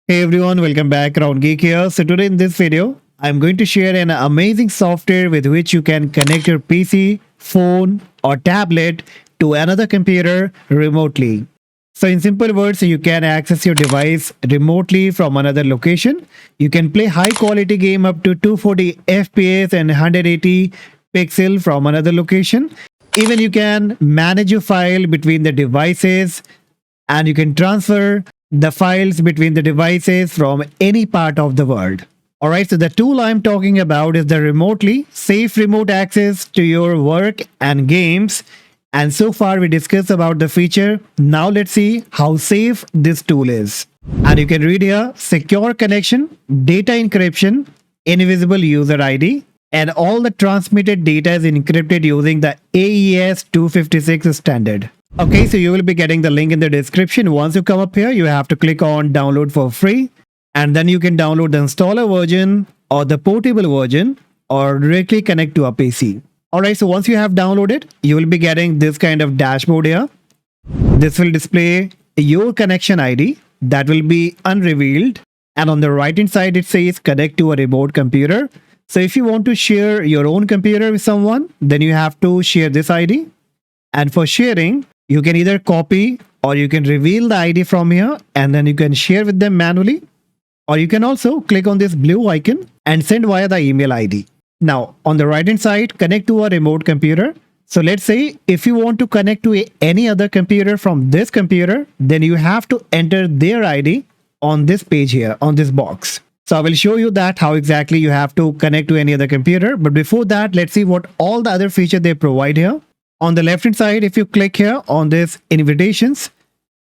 Hey everyone, welcome back. Round Geek here. So today in this video, I'm going to share an amazing software with which you can connect your PC, phone or tablet to another computer remotely. So in simple words, you can access your device remotely from another location. You can play high quality game up to 240 FPS and 180 pixel from another location. Even you can manage your file between the devices and you can transfer the files between the devices from any part of the world. Alright, so the tool I'm talking about is the remotely safe remote access to your work and games. And so far we discussed about the feature. Now let's see how safe this tool is. And you can read here secure connection, data encryption, invisible user ID, and all the transmitted data is encrypted using the AES 256 standard. Okay, so you will be getting the link in the description. Once you come up here, you have to click on download for free and then you can download the installer version or the portable version or directly connect to a PC. Alright, so once you have downloaded, you will be getting this kind of dashboard here. This will display your connection ID that will be unrevealed, and on the right hand side it says connect to a remote computer. So if you want to share your own computer with someone, then you have to share this ID. And for sharing, you can either copy or you can reveal the ID from here and then you can share with them manually. Or you can also click on this blue icon and send via the email ID. Now, on the right hand side, connect to a remote computer. So let's say if you want to connect to any other computer from this computer, then you have to enter their ID on this page here, on this box. So I will show you that how exactly you have to connect to any other computer. But before that, let's see what all the other features they provide here. On the left hand side, if you click here on this invitations,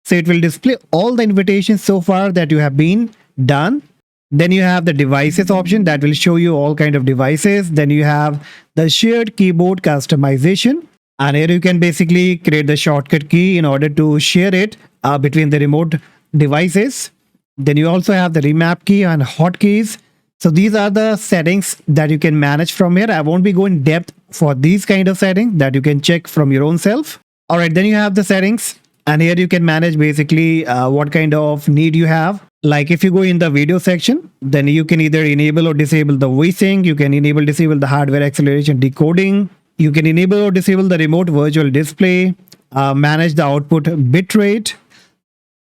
so it will display all the invitations so far that you have been done. Then you have the devices option that will show you all kind of devices. Then you have the shared keyboard customization. And here you can basically create the shortcut key in order to share it between the remote devices. Then you also have the remap key and hotkeys. So these are the settings that you can manage from here. I won't be going in depth for these kind of settings that you can check from your own self. All right, then you have the settings and here you can manage basically what kind of need you have. Like if you go in the video section, then you can either enable or disable the VSync. You can enable, disable the hardware acceleration decoding. You can enable or disable the remote virtual display, manage the output bitrate.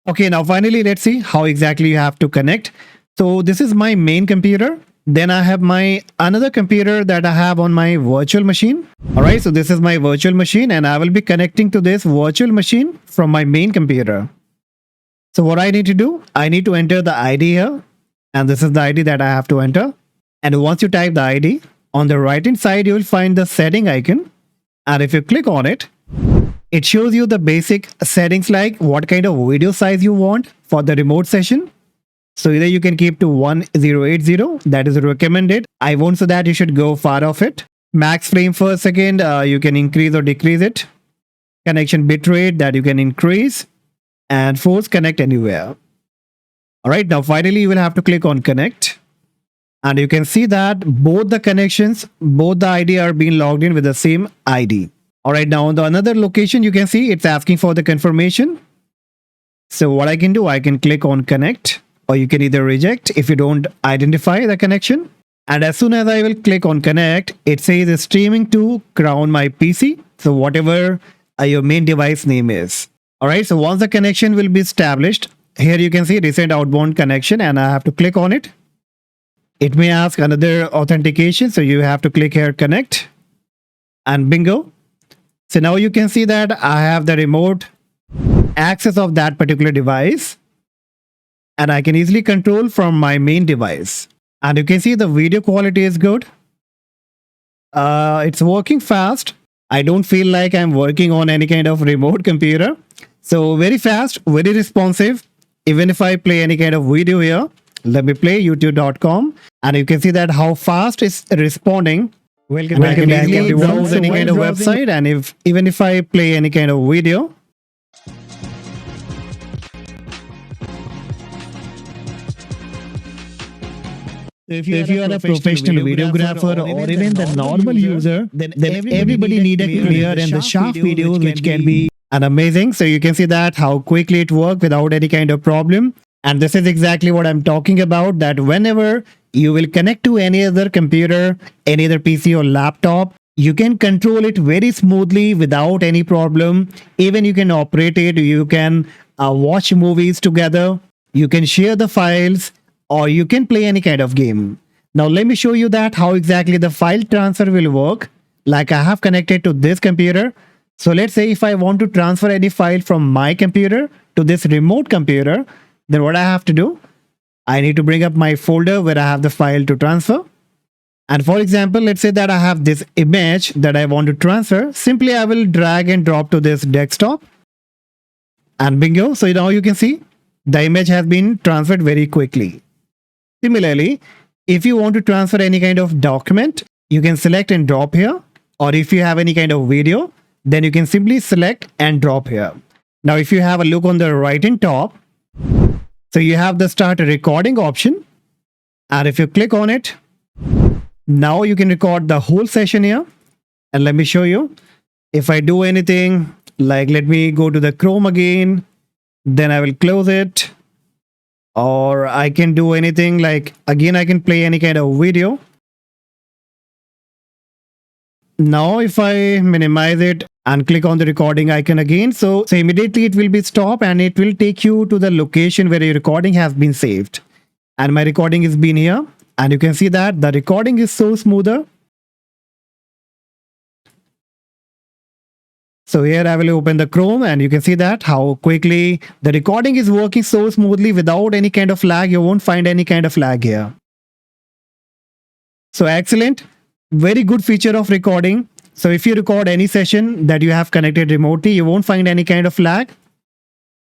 Okay, now finally, let's see how exactly you have to connect. So this is my main computer. Then I have my another computer that I have on my virtual machine. All right, so this is my virtual machine and I will be connecting to this virtual machine from my main computer. So what I need to do, I need to enter the ID here. And this is the ID that I have to enter. And once you type the ID, on the right hand side, you will find the setting icon. And if you click on it, it shows you the basic settings like what kind of video size you want for the remote session. So either you can keep to 1080, that is recommended. I won't say that you should go far off it. Max frame per second, you can increase or decrease it. Connection bitrate that you can increase. And force connect anywhere. Alright, now finally you will have to click on connect. And you can see that both the connections, both the ID are being logged in with the same ID. Alright, now on the another location you can see it's asking for the confirmation. So what I can do, I can click on connect. Or you can either reject if you don't identify the connection. And as soon as I will click on connect, it says streaming to Crown My PC. So whatever your main device name is. Alright, so once the connection will be established, here you can see recent outbound connection and I have to click on it. It may ask another authentication. So you have to click here connect and bingo. So now you can see that I have the remote access of that particular device. And I can easily control from my main device. And you can see the video quality is good. It's working fast. I don't feel like I'm working on any kind of remote computer. So very fast, very responsive. Even if I play any kind of video here, let me play youtube.com. And you can see that how fast it's responding. Welcome back. I can easily browse any kind of website. And even if I play any kind of video, if you are a professional videographer or even the normal user, then everybody need a clear and the sharp videos which can be amazing. So you can see that how quickly it worked without any kind of problem. And this is exactly what I'm talking about, that whenever you will connect to any other computer, any other PC or laptop, you can control it very smoothly without any problem. Even you can operate it, you can watch movies together, you can share the files, or you can play any kind of game. Now let me show you that how exactly the file transfer will work. Like I have connected to this computer. So let's say if I want to transfer any file from my computer to this remote computer, then what I have to do? I need to bring up my folder where I have the file to transfer. And for example, let's say that I have this image that I want to transfer. Simply I will drag and drop to this desktop. And bingo. So now you can see the image has been transferred very quickly. Similarly, if you want to transfer any kind of document, you can select and drop here. Or if you have any kind of video, then you can simply select and drop here. Now, if you have a look on the right hand top, so you have the start recording option. And if you click on it, now you can record the whole session here. And let me show you. If I do anything, like let me go to the Chrome again, then I will close it. Or I can do anything like, again, I can play any kind of video. Now, if I minimize it and click on the recording icon again, so immediately it will be stopped and it will take you to the location where your recording has been saved. And my recording is been here. And you can see that the recording is so smoother. So here I will open the Chrome and you can see that how quickly the recording is working so smoothly without any kind of lag. You won't find any kind of lag here. So excellent. Very good feature of recording. So if you record any session that you have connected remotely, you won't find any kind of lag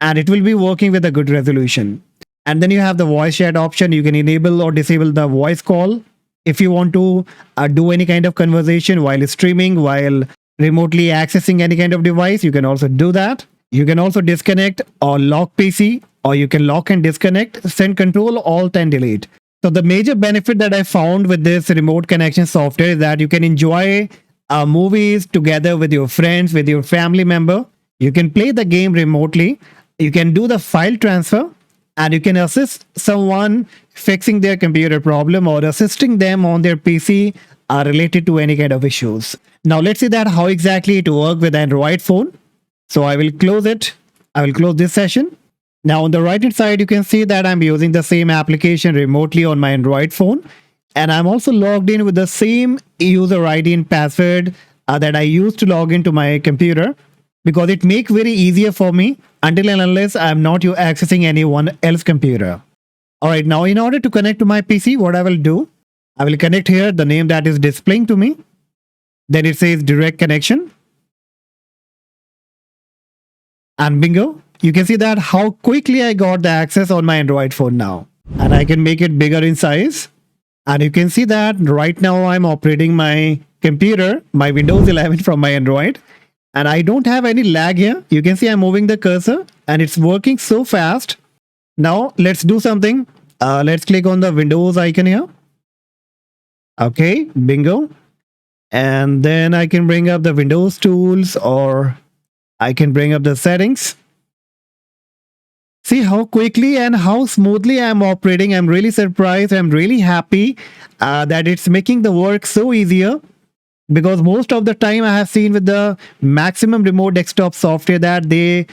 and it will be working with a good resolution. And then you have the voice chat option. You can enable or disable the voice call. If you want to do any kind of conversation while streaming, while remotely accessing any kind of device, you can also do that. You can also disconnect or lock PC, or you can lock and disconnect, send control, alt and delete. So the major benefit that I found with this remote connection software is that you can enjoy movies together with your friends, with your family member. You can play the game remotely. You can do the file transfer and you can assist someone fixing their computer problem or assisting them on their PC related to any kind of issues. Now let's see that how exactly it works with Android phone. So I will close it. I will close this session. Now on the right hand side, you can see that I'm using the same application remotely on my Android phone. And I'm also logged in with the same user ID and password that I used to log into my computer, because it makes very easier for me until and unless I'm not accessing anyone else's computer. All right, now in order to connect to my PC, what I will do, I will connect here the name that is displaying to me. Then it says direct connection. And bingo. You can see that how quickly I got the access on my Android phone now. And I can make it bigger in size. And you can see that right now I'm operating my computer, my Windows 11 from my Android. And I don't have any lag here. You can see I'm moving the cursor and it's working so fast. Now let's do something. Let's click on the Windows icon here. Okay, bingo. And then I can bring up the Windows tools, or I can bring up the settings. See how quickly and how smoothly I'm operating. I'm really surprised. I'm really happy that it's making the work so easier, because most of the time I have seen with the maximum remote desktop software that they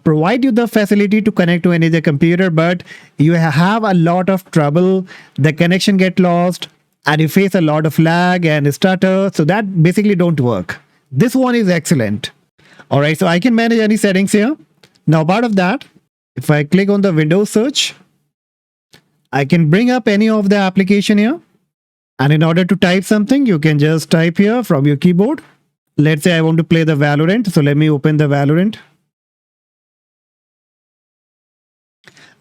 provide you the facility to connect to any other computer, but you have a lot of trouble. The connection get lost and you face a lot of lag and stutter. So that basically don't work. This one is excellent. All right, so I can manage any settings here. Now, part of that, if I click on the Windows search, I can bring up any of the application here. And in order to type something, you can just type here from your keyboard. Let's say I want to play the Valorant. So let me open the Valorant.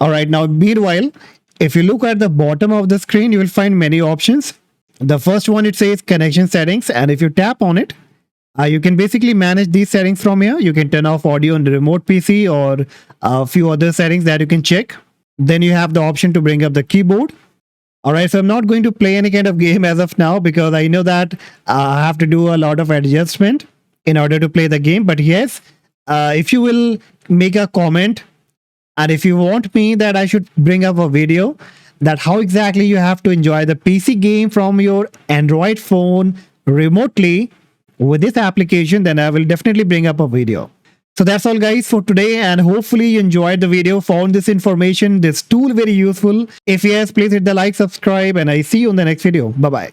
All right, now meanwhile, if you look at the bottom of the screen, you will find many options. The first one, it says connection settings. And if you tap on it, you can basically manage these settings from here. You can turn off audio on the remote PC or a few other settings that you can check. Then you have the option to bring up the keyboard. All right, so I'm not going to play any kind of game as of now, because I know that I have to do a lot of adjustment in order to play the game. But yes, if you will make a comment And if you want me that I should bring up a video that how exactly you have to enjoy the PC game from your Android phone remotely with this application, then I will definitely bring up a video. So that's all guys for today, and hopefully you enjoyed the video, found this information, this tool very useful. If yes, please hit the like, subscribe, and I see you in the next video. Bye bye.